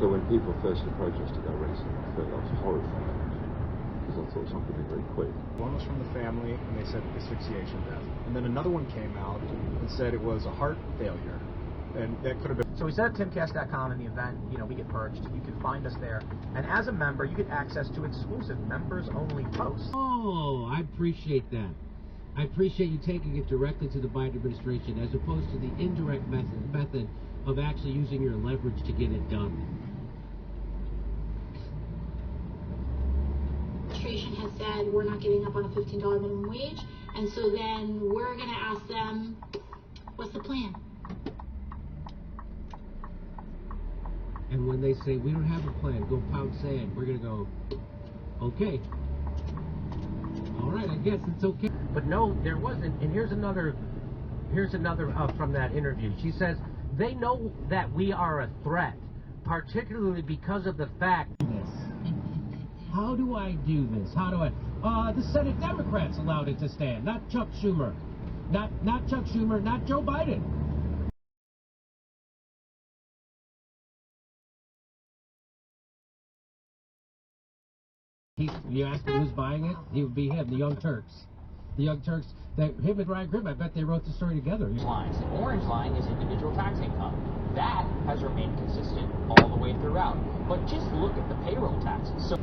So when people first approached us to go racing, I felt I was horrified because I thought something would be very quick. One was from the family, and they said asphyxiation death. And then another one came out and said it was a heart failure, and that could have been. So we set up timcast.com in the event, we get purged. You can find us there. And as a member, you get access to exclusive members-only posts. Oh, I appreciate that. I appreciate you taking it directly to the Biden administration as opposed to the indirect method of actually using your leverage to get it done. Administration has said we're not giving up on a $15 minimum wage, and so then we're going to ask them, what's the plan? And when they say, we don't have a plan, go pound sand, we're going to go, okay. All right, I guess it's okay. But no, there wasn't. And here's another from that interview. She says, they know that we are a threat, particularly because of the fact... How do I do this? How do I... the Senate Democrats allowed it to stand, not Chuck Schumer. Not Chuck Schumer, not Joe Biden. You ask him who's buying it, he would be him, the Young Turks. The Young Turks, him and Ryan Grimm, I bet they wrote the story together. Lines. The orange line is individual tax income. That has remained consistent all the way throughout. But just look at the payroll taxes. So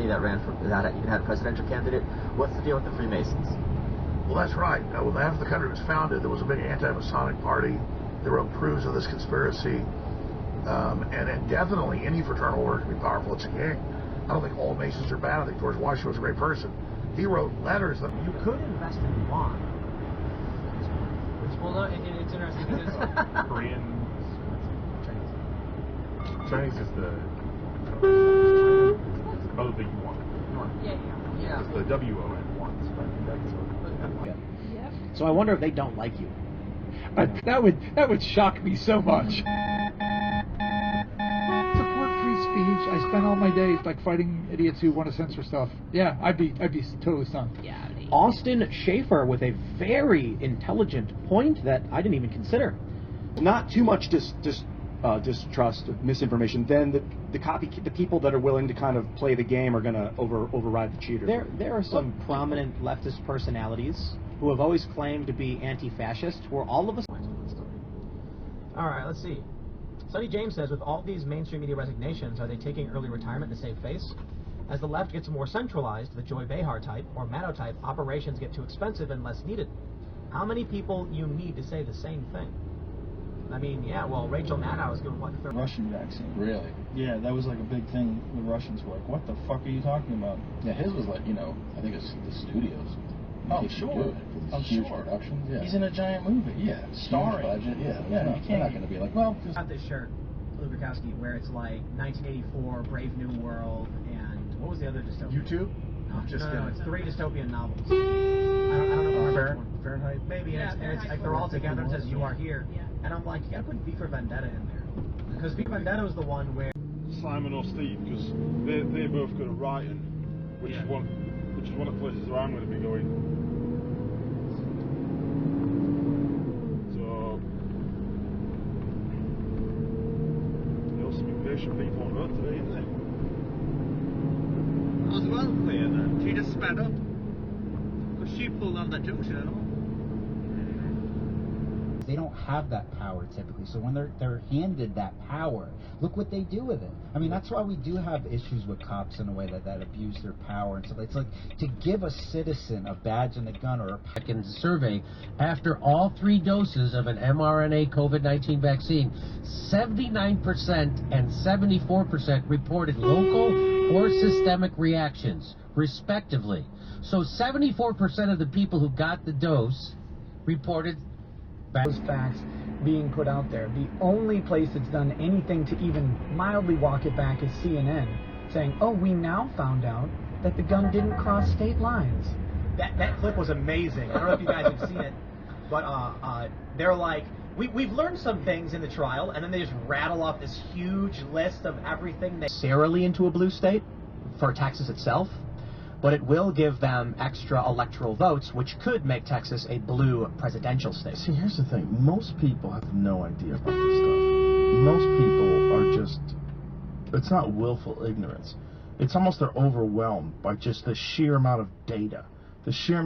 that ran for that even had a presidential candidate. What's the deal with the Freemasons? Well, that's right. When after the country was founded, there was a big anti-Masonic party. They wrote proofs of this conspiracy, and definitely any fraternal order can be powerful. It's a gang. I don't think all Masons are bad. I think George Washington was a great person. He wrote letters that you could invest in wine. Well, it's interesting because Korean, Chinese is the other thing you want. Yeah. It's the WON wants. So I wonder if they don't like you. That would shock me so much. Support free speech. I spend all my days fighting idiots who want to censor stuff. Yeah, I'd be totally stunned. Yeah. Austin Schaefer with a very intelligent point that I didn't even consider. Not too much distrust, misinformation. Then the people that are willing to kind of play the game are going to override the cheaters. There are some prominent leftist personalities who have always claimed to be anti-fascist, who are all of us. All right, let's see. Sonny James says, with all these mainstream media resignations, are they taking early retirement to save face? As the left gets more centralized, the Joy Behar type or Maddow type operations get too expensive and less needed. How many people you need to say the same thing? I mean, yeah, well, Rachel Maddow is doing what? The Russian vaccine. Really? Yeah, that was like a big thing. The Russians were like, what the fuck are you talking about? Yeah, his was like, I think it's the studios. Oh, sure. I'm huge productions. Yeah. He's in a giant movie. Yeah. Starring. Budget. Yeah. Yeah. They're not going to be like, well, just... got this shirt, Lubikowski, where it's like 1984, Brave New World, and what was the other dystopian? YouTube? No, it's 3 dystopian novels. I don't know. Fahrenheit? Maybe, and it's like they're all together and says, you are here. Yeah. And I'm like, you gotta put V for Vendetta in there. Because V for Vendetta was the one where... Simon or Steve, because they're both good at writing, which is one of the places where I'm going to be going. So, there will be patient people on Earth today, isn't there? well clear then. She just sped up. Because she pulled on that junction and all. They don't have that power typically, so when they're handed that power, look what they do with it. I mean, that's why we do have issues with cops in a way that abuse their power and stuff. It's like to give a citizen a badge and a gun or a In the survey, after all 3 doses of an mRNA COVID-19 vaccine, 79% and 74% reported local or systemic reactions, respectively. So 74% of the people who got the dose reported those facts being put out there. The only place that's done anything to even mildly walk it back is CNN, saying, oh, we now found out that the gun didn't cross state lines. That clip was amazing. I don't know if you guys have seen it, but they're like, we've learned some things in the trial, and then they just rattle off this huge list of everything necessarily into a blue state for Texas itself, but it will give them extra electoral votes, which could make Texas a blue presidential state. See, here's the thing. Most people have no idea about this stuff. Most people are just, it's not willful ignorance. It's almost they're overwhelmed by just the sheer amount of data. The sheer amount